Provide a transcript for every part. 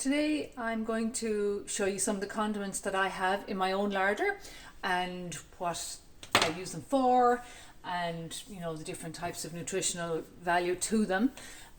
Today I'm going to show you some of the condiments that I have in my own larder and what I use them for, and the different types of nutritional value to them.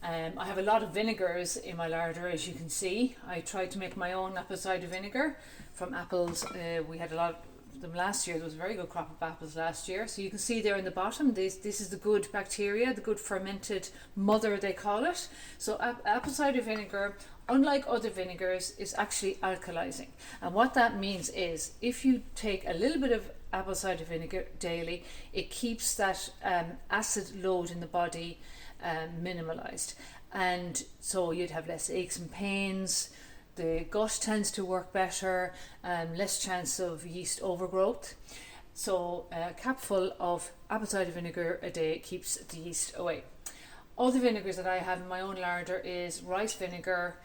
I have a lot of vinegars in my larder, as you can see. I tried to make my own apple cider vinegar from apples. We had a lot of them last year. There was a very good crop of apples last year. So you can see there in the bottom, this is the good bacteria, the good fermented mother they call it. So apple cider vinegar, unlike other vinegars, is actually alkalizing. And what that means is if you take a little bit of apple cider vinegar daily, it keeps that acid load in the body minimalized, and so you'd have less aches and pains. The gut tends to work better, less chance of yeast overgrowth. So a capful of apple cider vinegar a day keeps the yeast away. Other vinegars that I have in my own larder is rice vinegar.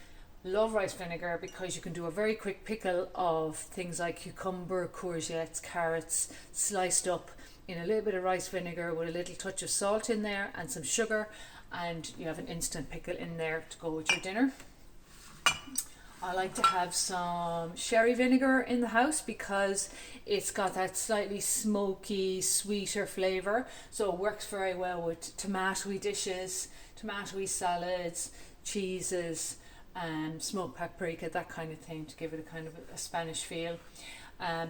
Love rice vinegar because you can do a very quick pickle of things like cucumber, courgettes, carrots, sliced up in a little bit of rice vinegar with a little touch of salt in there and some sugar, and you have an instant pickle in there to go with your dinner. I like to have some sherry vinegar in the house because it's got that slightly smoky, sweeter flavour, so it works very well with tomatoey dishes, tomatoey salads, cheeses, smoked paprika, that kind of thing, to give it a kind of a Spanish feel.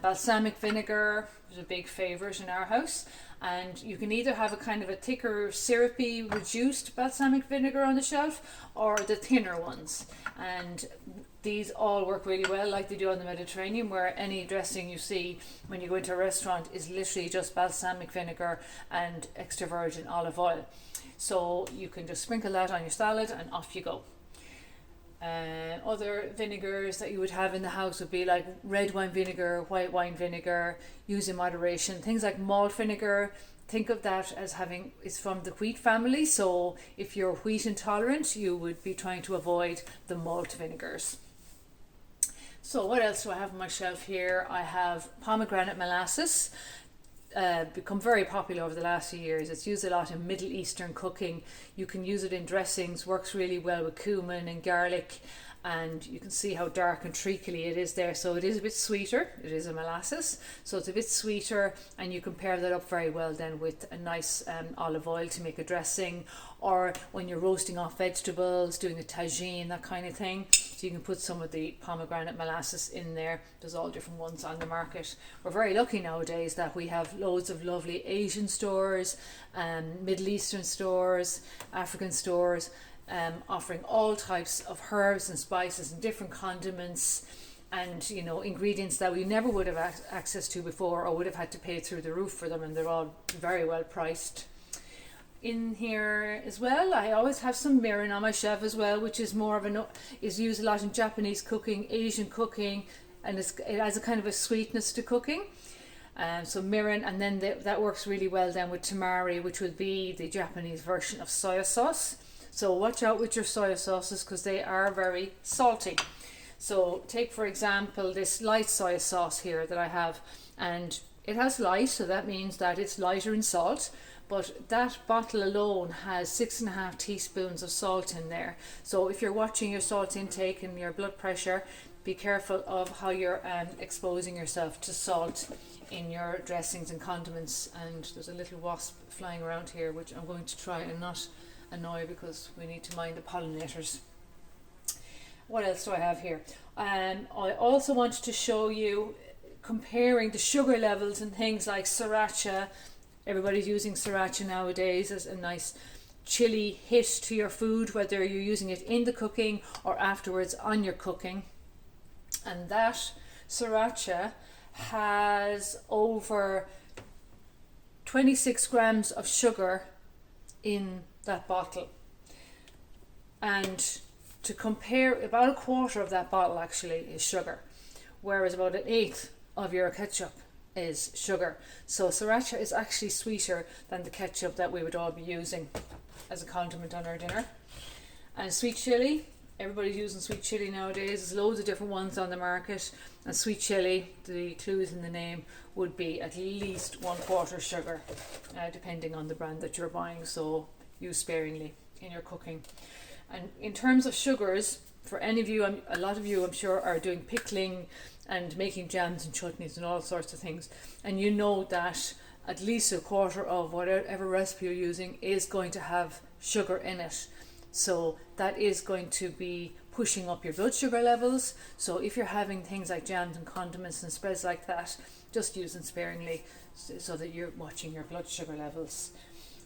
Balsamic vinegar is a big favourite in our house, and you can either have a kind of a thicker, syrupy, reduced balsamic vinegar on the shelf, or the thinner ones, and these all work really well, like they do on the Mediterranean, where any dressing you see when you go into a restaurant is literally just balsamic vinegar and extra virgin olive oil. So you can just sprinkle that on your salad and off you go. Other vinegars that you would have in the house would be like red wine vinegar, white wine vinegar. Use in moderation. Things like malt vinegar, think of that as it's from the wheat family, so if you're wheat intolerant you would be trying to avoid the malt vinegars. So what else do I have on my shelf here? I have pomegranate molasses. Become very popular over the last few years. It's used a lot in Middle Eastern cooking. You can use it in dressings, works really well with cumin and garlic, and you can see how dark and treacly it is there. So it is a bit sweeter. It is a molasses, so it's a bit sweeter, and you can pair that up very well then with a nice olive oil to make a dressing, or when you're roasting off vegetables, doing a tagine, that kind of thing. So you can put some of the pomegranate molasses in there. There's all different ones on the market. We're very lucky nowadays that we have loads of lovely Asian stores, Middle Eastern stores, African stores, offering all types of herbs and spices and different condiments, and ingredients that we never would have access to before, or would have had to pay through the roof for them, and they're all very well priced. In here as well, I always have some mirin on my shelf as well, which is is used a lot in Japanese cooking, Asian cooking, and it has a kind of a sweetness to cooking. So mirin, and then that works really well then with tamari, which would be the Japanese version of soya sauce. So watch out with your soya sauces because they are very salty. So take for example this light soya sauce here that I have, and it has light, so that means that it's lighter in salt, but that bottle alone has 6.5 teaspoons of salt in there. So if you're watching your salt intake and your blood pressure, be careful of how you're exposing yourself to salt in your dressings and condiments. And there's a little wasp flying around here, which I'm going to try and not annoy because we need to mind the pollinators. What else do I have here? I also wanted to show you comparing the sugar levels in things like sriracha. Everybody's using sriracha nowadays as a nice chili hit to your food, whether you're using it in the cooking or afterwards on your cooking. And that sriracha has over 26 grams of sugar in that bottle. And to compare, about a quarter of that bottle actually is sugar, whereas about an eighth of your ketchup is sugar. So sriracha is actually sweeter than the ketchup that we would all be using as a condiment on our dinner. And sweet chili, everybody's using sweet chili nowadays. There's loads of different ones on the market, and sweet chili, the clues in the name, would be at least 1/4 sugar, depending on the brand that you're buying, so use sparingly in your cooking. And in terms of sugars, for any of you, a lot of you I'm sure are doing pickling and making jams and chutneys and all sorts of things, and you know that at least a quarter of whatever recipe you're using is going to have sugar in it. So that is going to be pushing up your blood sugar levels. So if you're having things like jams and condiments and spreads like that, just use them sparingly so that you're watching your blood sugar levels.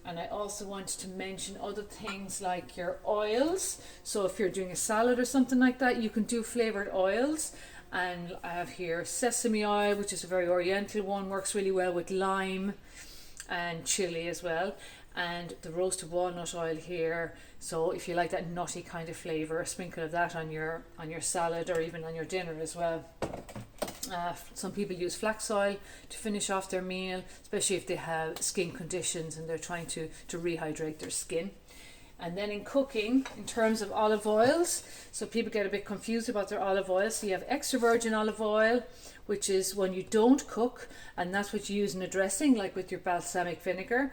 And I also want to mention other things like your oils. So if you're doing a salad or something like that, you can do flavoured oils. And I have here sesame oil, which is a very oriental one, works really well with lime and chili as well. And the roasted walnut oil here. So if you like that nutty kind of flavour, a sprinkle of that on your salad or even on your dinner as well. Some people use flax oil to finish off their meal, especially if they have skin conditions and they're trying to rehydrate their skin. And then in cooking, in terms of olive oils, so people get a bit confused about their olive oil. So you have extra virgin olive oil, which is when you don't cook, and that's what you use in a dressing, like with your balsamic vinegar.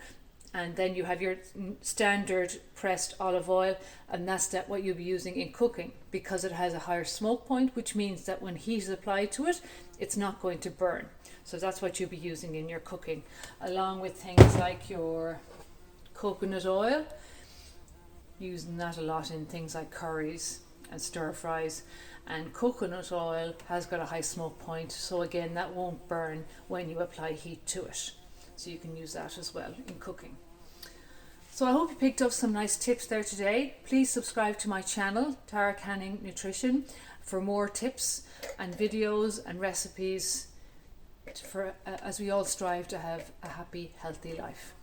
And then you have your standard pressed olive oil, and that's what you'll be using in cooking because it has a higher smoke point, which means that when heat is applied to it, it's not going to burn. So that's what you'll be using in your cooking, along with things like your coconut oil, using that a lot in things like curries and stir fries. And coconut oil has got a high smoke point, so again that won't burn when you apply heat to it. So you can use that as well in cooking. So I hope you picked up some nice tips there today. Please subscribe to my channel, Tara Canning Nutrition, for more tips and videos and recipes as we all strive to have a happy, healthy life.